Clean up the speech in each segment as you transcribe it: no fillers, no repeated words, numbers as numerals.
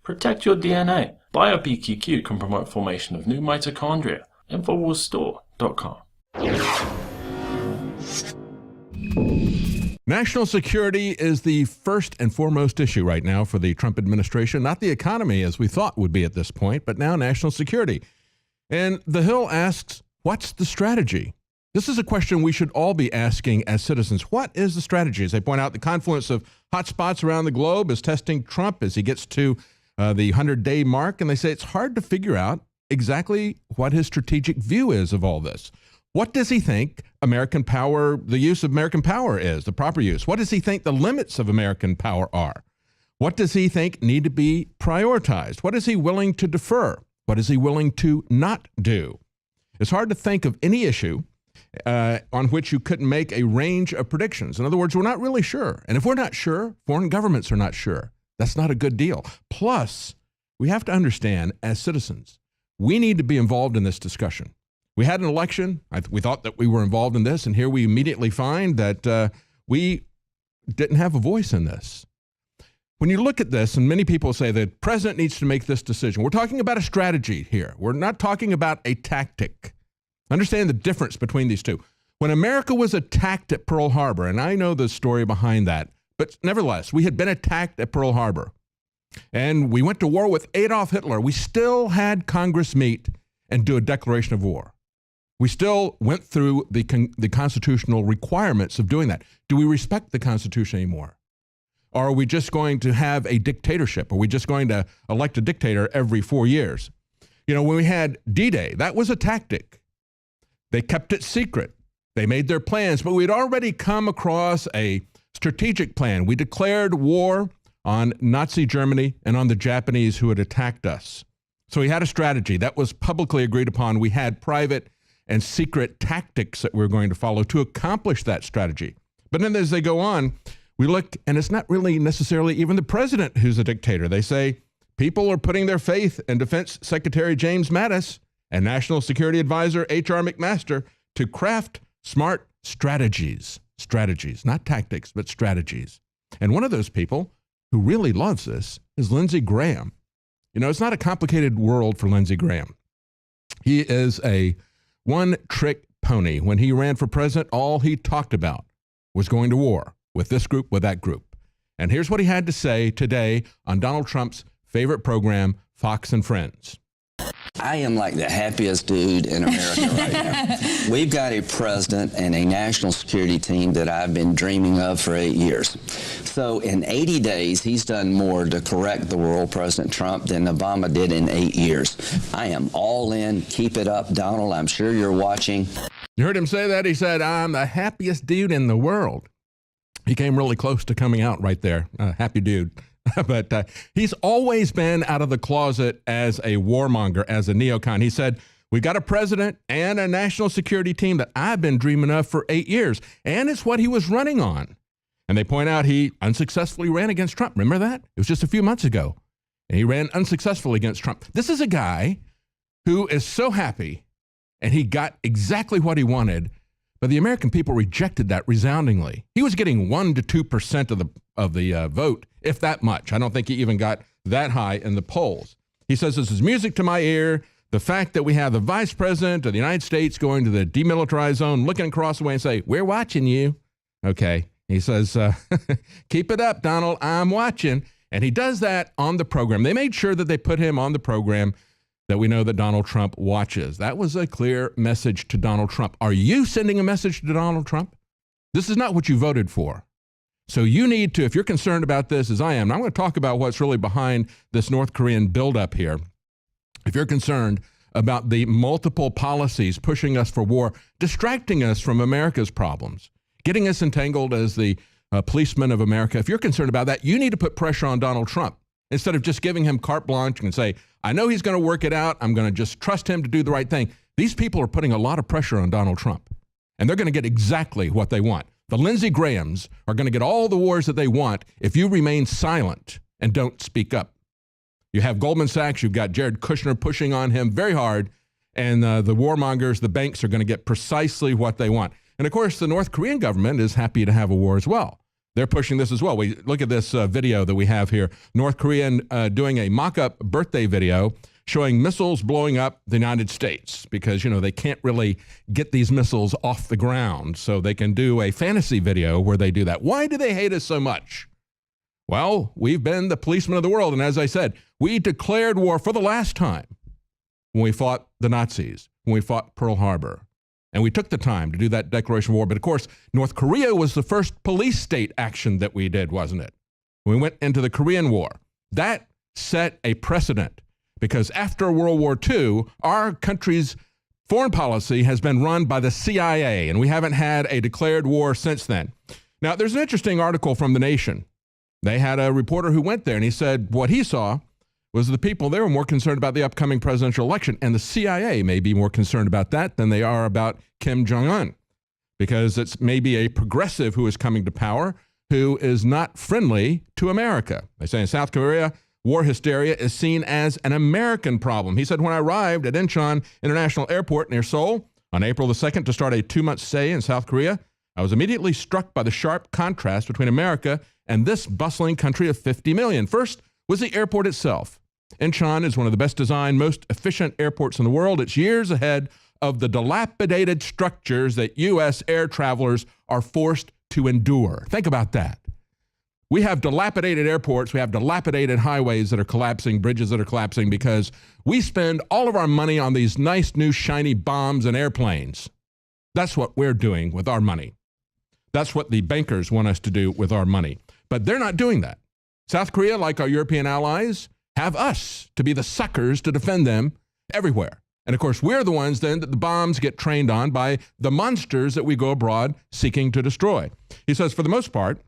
Protect your DNA. BioPQQ can promote formation of new mitochondria. Infowarsstore.com. National security is the first and foremost issue right now for the Trump administration. Not the economy as we thought would be at this point, but now national security. And The Hill asks, what's the strategy? This is a question we should all be asking as citizens. What is the strategy? As they point out, the confluence of hotspots around the globe is testing Trump as he gets to the 100-day mark. And they say it's hard to figure out exactly what his strategic view is of all this. What does he think American power, the use of American power is, the proper use? What does he think the limits of American power are? What does he think need to be prioritized? What is he willing to defer? What is he willing to not do? It's hard to think of any issue on which you couldn't make a range of predictions. In other words, we're not really sure. And if we're not sure, foreign governments are not sure. That's not a good deal. Plus, we have to understand as citizens, we need to be involved in this discussion. We had an election. We thought that we were involved in this, and here we immediately find that we didn't have a voice in this. When you look at this, and many people say the president needs to make this decision, we're talking about a strategy here. We're not talking about a tactic. Understand the difference between these two. When America was attacked at Pearl Harbor, and I know the story behind that, but nevertheless, we had been attacked at Pearl Harbor, and we went to war with Adolf Hitler. We still had Congress meet and do a declaration of war. We still went through the constitutional requirements of doing that. Do we respect the Constitution anymore? Or are we just going to have a dictatorship? Are we just going to elect a dictator every 4 years? You know, when we had D-Day, that was a tactic. They kept it secret. They made their plans, but we'd already come across a strategic plan. We declared war on Nazi Germany and on the Japanese who had attacked us. So we had a strategy that was publicly agreed upon. We had private and secret tactics that we were going to follow to accomplish that strategy. But then as they go on, we look, and it's not really necessarily even the president who's a dictator. They say people are putting their faith in Defense Secretary James Mattis and National Security Advisor H.R. McMaster to craft smart strategies. Strategies, not tactics, but strategies. And one of those people who really loves this is Lindsey Graham. You know, it's not a complicated world for Lindsey Graham. He is a one-trick pony. When he ran for president, all he talked about was going to war with this group, with that group. And here's what he had to say today on Donald Trump's favorite program, Fox and Friends. I am like the happiest dude in America right now. We've got a president and a national security team that I've been dreaming of for 8 years. So in 80 days, he's done more to correct the world, President Trump, than Obama did in 8 years. I am all in. Keep it up, Donald. I'm sure you're watching. You heard him say that? He said, I'm the happiest dude in the world. He came really close to coming out right there. Happy dude. But he's always been out of the closet as a warmonger, as a neocon. He said, we got a president and a national security team that I've been dreaming of for 8 years. And it's what he was running on. And they point out he unsuccessfully ran against Trump. Remember that? It was just a few months ago. And he ran unsuccessfully against Trump. This is a guy who is so happy, and he got exactly what he wanted. But the American people rejected that resoundingly. He was getting 1 to 2% of the vote, if that much. I don't think he even got that high in the polls. He says, this is music to my ear. The fact that we have the vice president of the United States going to the demilitarized zone, looking across the way and say, we're watching you. Okay. He says, keep it up, Donald. I'm watching. And he does that on the program. They made sure that they put him on the program that we know that Donald Trump watches. That was a clear message to Donald Trump. Are you sending a message to Donald Trump? This is not what you voted for. So you need to, if you're concerned about this, as I am, and I'm going to talk about what's really behind this North Korean buildup here. If you're concerned about the multiple policies pushing us for war, distracting us from America's problems, getting us entangled as the policemen of America, if you're concerned about that, you need to put pressure on Donald Trump. Instead of just giving him carte blanche and say, I know he's going to work it out. I'm going to just trust him to do the right thing. These people are putting a lot of pressure on Donald Trump, and they're going to get exactly what they want. The Lindsey Grahams are going to get all the wars that they want if you remain silent and don't speak up. You have Goldman Sachs, you've got Jared Kushner pushing on him very hard, and the warmongers, the banks, are going to get precisely what they want. And of course, the North Korean government is happy to have a war as well. They're pushing this as well. We look at this video that we have here. North Korean doing a mock-up birthday video showing missiles blowing up the United States because, they can't really get these missiles off the ground. So they can do a fantasy video where they do that. Why do they hate us so much? Well, we've been the policemen of the world. And as I said, we declared war for the last time when we fought the Nazis, when we fought Pearl Harbor. And we took the time to do that declaration of war. But of course, North Korea was the first police state action that we did, wasn't it? We went into the Korean War. That set a precedent because after World War II, our country's foreign policy has been run by the CIA, and we haven't had a declared war since then. Now, there's an interesting article from The Nation. They had a reporter who went there, and he said what he saw was the people there were more concerned about the upcoming presidential election, and the CIA may be more concerned about that than they are about Kim Jong-un, because it's maybe a progressive who is coming to power who is not friendly to America. They say in South Korea, war hysteria is seen as an American problem. He said, when I arrived at Incheon International Airport near Seoul on April the 2nd to start a 2-month stay in South Korea, I was immediately struck by the sharp contrast between America and this bustling country of 50 million. First was the airport itself. Incheon is one of the best designed, most efficient airports in the world. It's years ahead of the dilapidated structures that U.S. air travelers are forced to endure. Think about that. We have dilapidated airports. We have dilapidated highways that are collapsing, bridges that are collapsing because we spend all of our money on these nice, new, shiny bombs and airplanes. That's what we're doing with our money. That's what the bankers want us to do with our money. But they're not doing that. South Korea, like our European allies, have us to be the suckers to defend them everywhere. And of course, we're the ones then that the bombs get trained on by the monsters that we go abroad seeking to destroy. He says, for the most part,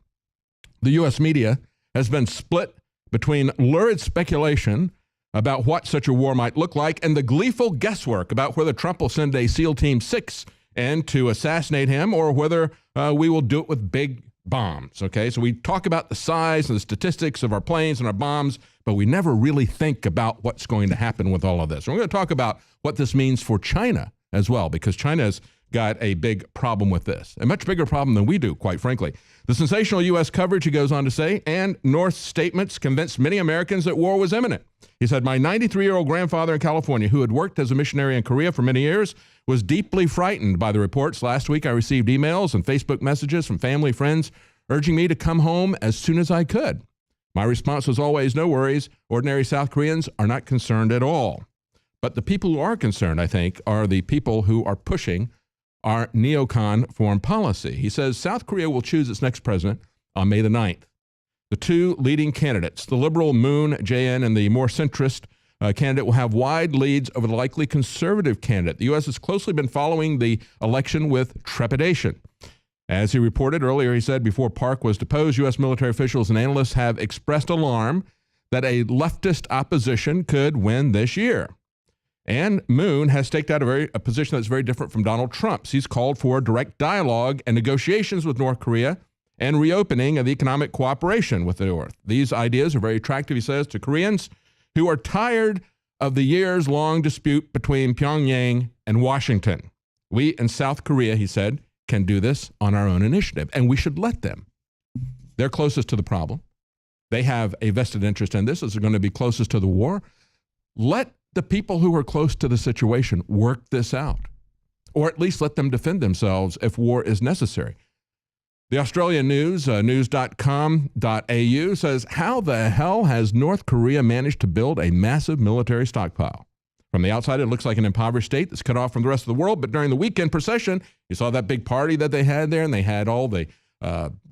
the U.S. media has been split between lurid speculation about what such a war might look like and the gleeful guesswork about whether Trump will send a SEAL Team 6 in to assassinate him or whether we will do it with big bombs. Okay, so we talk about the size and the statistics of our planes and our bombs, but we never really think about what's going to happen with all of this. And we're going to talk about what this means for China as well, because China's got a big problem with this, a much bigger problem than we do, quite frankly. The sensational U.S. coverage, he goes on to say, and North's statements convinced many Americans that war was imminent. He said, my 93-year-old grandfather in California, who had worked as a missionary in Korea for many years, was deeply frightened by the reports. Last week, I received emails and Facebook messages from family friends urging me to come home as soon as I could. My response was always, no worries. Ordinary South Koreans are not concerned at all. But the people who are concerned, I think, are the people who are pushing our neocon foreign policy. He says South Korea will choose its next president on May the 9th. The two leading candidates, the liberal Moon Jae-in and the more centrist candidate, will have wide leads over the likely conservative candidate. The U.S. has closely been following the election with trepidation. As he reported earlier, he said before Park was deposed, U.S. military officials and analysts have expressed alarm that a leftist opposition could win this year. And Moon has staked out a position that's very different from Donald Trump's. He's called for direct dialogue and negotiations with North Korea and reopening of economic cooperation with the North. These ideas are very attractive, he says, to Koreans who are tired of the years-long dispute between Pyongyang and Washington. We in South Korea, he said, can do this on our own initiative, and we should let them. They're closest to the problem. They have a vested interest in this, as they're going to be closest to the war. Let the people who are close to the situation work this out, or at least let them defend themselves if war is necessary. The Australian News, news.com.au, says, how the hell has North Korea managed to build a massive military stockpile? From the outside, it looks like an impoverished state that's cut off from the rest of the world, but during the weekend procession, you saw that big party that they had there, and they had all the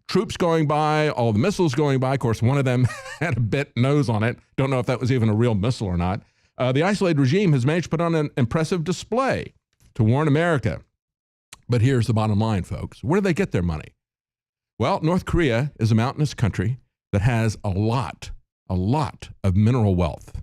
troops going by, all the missiles going by. Of course, one of them had a bit nose on it. Don't know if that was even a real missile or not. The isolated regime has managed to put on an impressive display to warn America. But here's the bottom line, folks. Where do they get their money? Well, North Korea is a mountainous country that has a lot of mineral wealth.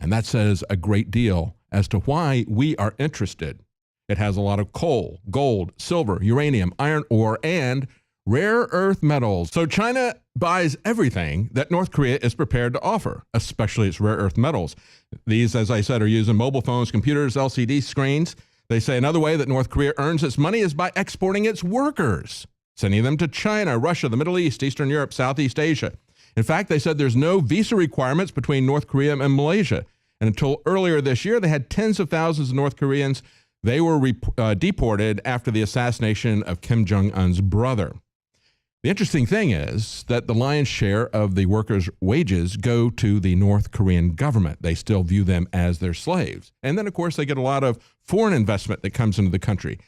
And that says a great deal as to why we are interested. It has a lot of coal, gold, silver, uranium, iron ore, and rare earth metals. So China buys everything that North Korea is prepared to offer, especially its rare earth metals. These, as I said, are used in mobile phones, computers, LCD screens. They say another way that North Korea earns its money is by exporting its workers. sending them to China, Russia, the Middle East, Eastern Europe, Southeast Asia. In fact, they said there's no visa requirements between North Korea and Malaysia. And until earlier this year, they had tens of thousands of North Koreans. They were deported after the assassination of Kim Jong-un's brother. The interesting thing is that the lion's share of the workers' wages go to the North Korean government. They still view them as their slaves. And then, of course, they get a lot of foreign investment that comes into the country.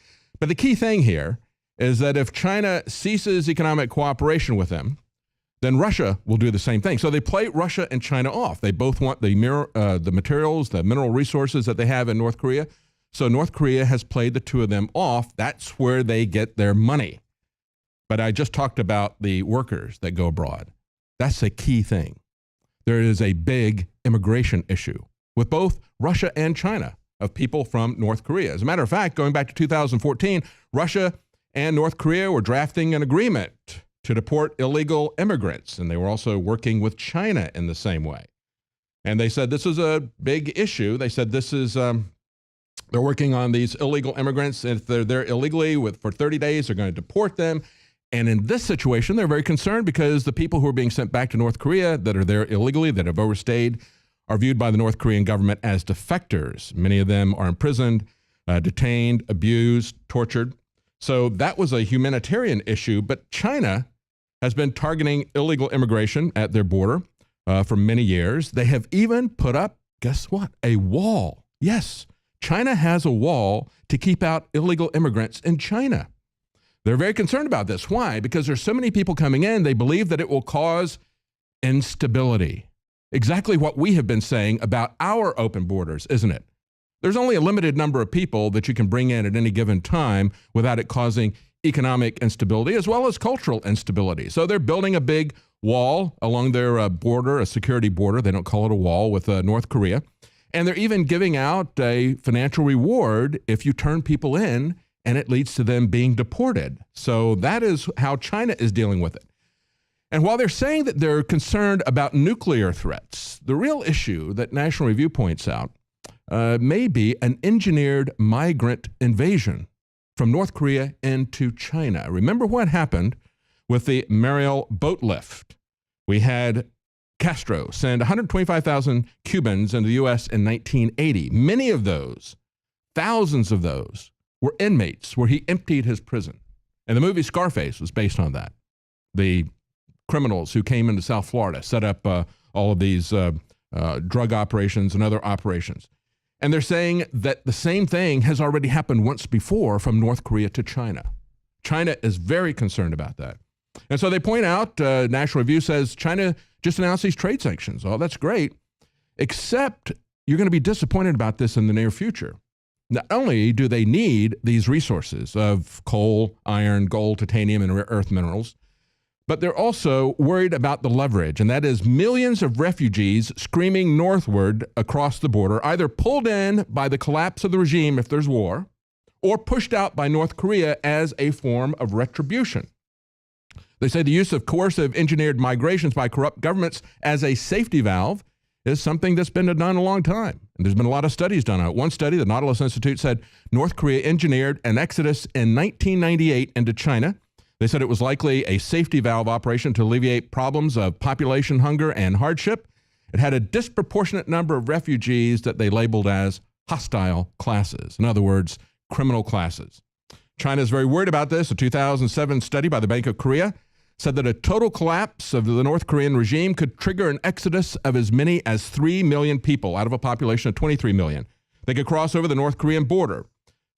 But the key thing here is that if China ceases economic cooperation with them, then Russia will do the same thing. So they play Russia and China off. They both want the materials, the mineral resources that they have in North Korea. So North Korea has played the two of them off. That's where they get their money. But I just talked about the workers that go abroad. That's a key thing. There is a big immigration issue with both Russia and China of people from North Korea. As a matter of fact, going back to 2014, Russia and North Korea were drafting an agreement to deport illegal immigrants, and they were also working with China in the same way. And they said this is a big issue. They said this is, they're working on these illegal immigrants. If they're there illegally for 30 days, they're going to deport them. And in this situation, they're very concerned because the people who are being sent back to North Korea that are there illegally, that have overstayed, are viewed by the North Korean government as defectors. Many of them are imprisoned, detained, abused, tortured. So that was a humanitarian issue. But China has been targeting illegal immigration at their border for many years. They have even put up, guess what, a wall. Yes, China has a wall to keep out illegal immigrants in China. They're very concerned about this. Why? Because there's so many people coming in, they believe that it will cause instability. Exactly what we have been saying about our open borders, isn't it? There's only a limited number of people that you can bring in at any given time without it causing economic instability as well as cultural instability. So they're building a big wall along their border, a security border. They don't call it a wall with North Korea. And they're even giving out a financial reward if you turn people in and it leads to them being deported. So that is how China is dealing with it. And while they're saying that they're concerned about nuclear threats, the real issue that National Review points out may be an engineered migrant invasion from North Korea into China. Remember what happened with the Mariel boat lift? We had Castro send 125,000 Cubans into the U.S. in 1980. Many of those, thousands of those, were inmates where he emptied his prison. And the movie Scarface was based on that. The criminals who came into South Florida set up all of these drug operations and other operations. And they're saying that the same thing has already happened once before from North Korea to China. China is very concerned about that. And so they point out, National Review says, China just announced these trade sanctions. Oh, that's great. Except you're going to be disappointed about this in the near future. Not only do they need these resources of coal, iron, gold, titanium, and rare earth minerals, but they're also worried about the leverage, and that is millions of refugees screaming northward across the border, either pulled in by the collapse of the regime if there's war, or pushed out by North Korea as a form of retribution. They say the use of coercive engineered migrations by corrupt governments as a safety valve is something that's been done a long time. And there's been a lot of studies done on it. One study, the Nautilus Institute, said North Korea engineered an exodus in 1998 into China. They said it was likely a safety valve operation to alleviate problems of population hunger and hardship. It had a disproportionate number of refugees that they labeled as hostile classes. In other words, criminal classes. China is very worried about this. A 2007 study by the Bank of Korea said that a total collapse of the North Korean regime could trigger an exodus of as many as 3 million people out of a population of 23 million. They could cross over the North Korean border.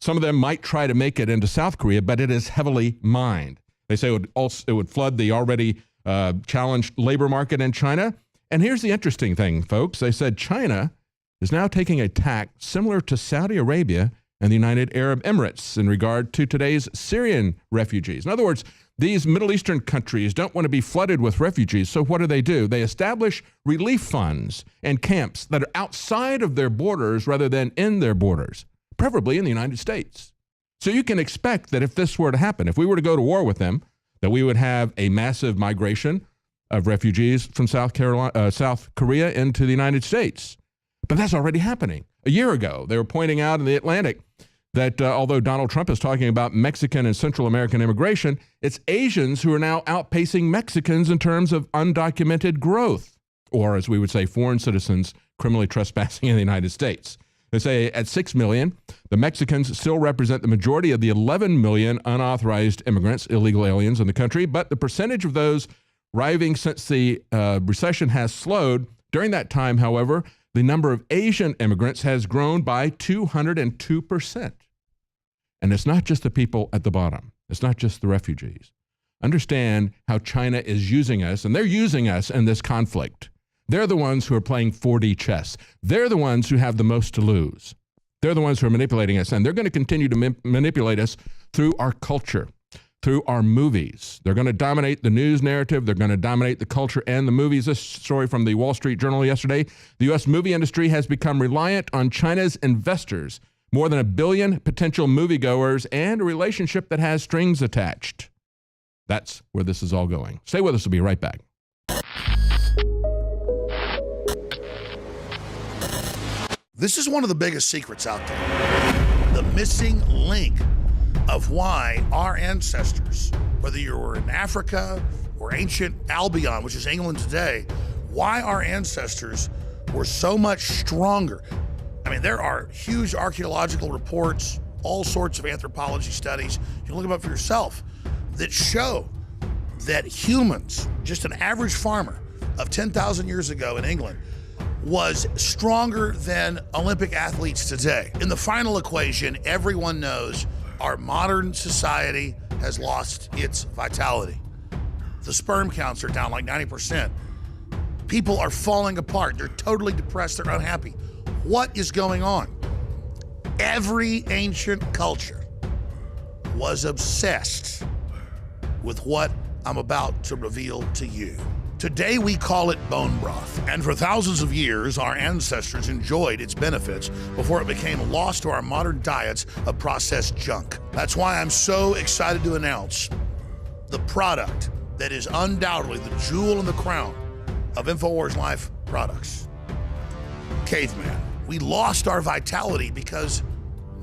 Some of them might try to make it into South Korea, but it is heavily mined. They say it would flood the already challenged labor market in China. And here's the interesting thing, folks. They said China is now taking a tack similar to Saudi Arabia and the United Arab Emirates in regard to today's Syrian refugees. In other words, these Middle Eastern countries don't want to be flooded with refugees, so what do? They establish relief funds and camps that are outside of their borders rather than in their borders, preferably in the United States. So you can expect that if this were to happen, if we were to go to war with them, that we would have a massive migration of refugees from South Korea into the United States. But that's already happening. A year ago, they were pointing out in the Atlantic that although Donald Trump is talking about Mexican and Central American immigration, it's Asians who are now outpacing Mexicans in terms of undocumented growth, or as we would say, foreign citizens criminally trespassing in the United States. They say at 6 million, the Mexicans still represent the majority of the 11 million unauthorized immigrants, illegal aliens in the country, but the percentage of those arriving since the recession has slowed. During that time, however, the number of Asian immigrants has grown by 202%. And it's not just the people at the bottom. It's not just the refugees. Understand how China is using us, and they're using us in this conflict. They're the ones who are playing 4D chess. They're the ones who have the most to lose. They're the ones who are manipulating us, and they're going to continue to manipulate us through our culture, through our movies. They're going to dominate the news narrative. They're going to dominate the culture and the movies. This story from the Wall Street Journal yesterday. The U.S. movie industry has become reliant on China's investors, more than 1 billion potential moviegoers, and a relationship that has strings attached. That's where this is all going. Stay with us. We'll be right back. This is one of the biggest secrets out there. The missing link of why our ancestors, whether you were in Africa or ancient Albion, which is England today, why our ancestors were so much stronger. I mean, there are huge archaeological reports, all sorts of anthropology studies, you can look them up for yourself, that show that humans, just an average farmer of 10,000 years ago in England, was stronger than Olympic athletes today. In the final equation, everyone knows our modern society has lost its vitality. The sperm counts are down like 90%. People are falling apart. They're totally depressed. They're unhappy. What is going on? Every ancient culture was obsessed with what I'm about to reveal to you. Today we call it bone broth, and for thousands of years our ancestors enjoyed its benefits before it became lost to our modern diets of processed junk. That's why I'm so excited to announce the product that is undoubtedly the jewel in the crown of Infowars Life products. Caveman. We lost our vitality because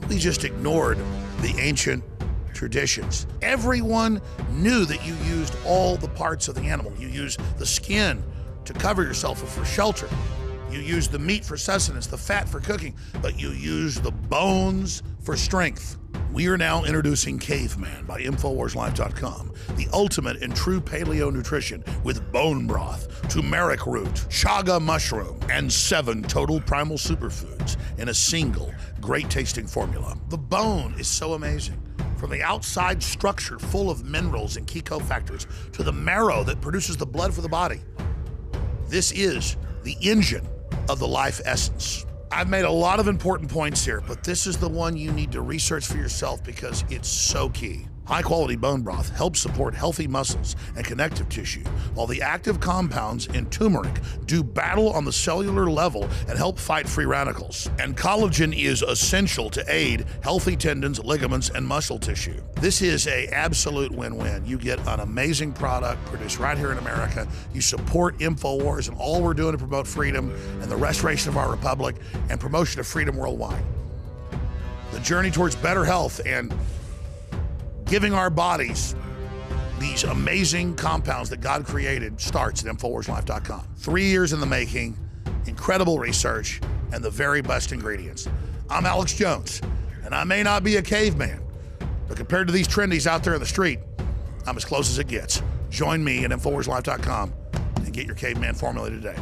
we just ignored the ancient traditions. Everyone knew that you used all the parts of the animal. You used the skin to cover yourself or for shelter. You used the meat for sustenance, the fat for cooking, but you used the bones for strength. We are now introducing Caveman by InfoWarsLife.com, the ultimate in true paleo nutrition with bone broth, turmeric root, chaga mushroom, and 7 total primal superfoods in a single great tasting formula. The bone is so amazing. From the outside structure full of minerals and key cofactors to the marrow that produces the blood for the body. This is the engine of the life essence. I've made a lot of important points here, but this is the one you need to research for yourself because it's so key. High-quality bone broth helps support healthy muscles and connective tissue, while the active compounds in turmeric do battle on the cellular level and help fight free radicals. And collagen is essential to aid healthy tendons, ligaments, and muscle tissue. This is an absolute win-win. You get an amazing product produced right here in America. You support Infowars and all we're doing to promote freedom and the restoration of our republic and promotion of freedom worldwide. The journey towards better health and giving our bodies these amazing compounds that God created starts at InfoWarsLife.com. 3 years in the making, incredible research, and the very best ingredients. I'm Alex Jones, and I may not be a caveman, but compared to these trendies out there in the street, I'm as close as it gets. Join me at InfoWarsLife.com and get your caveman formula today.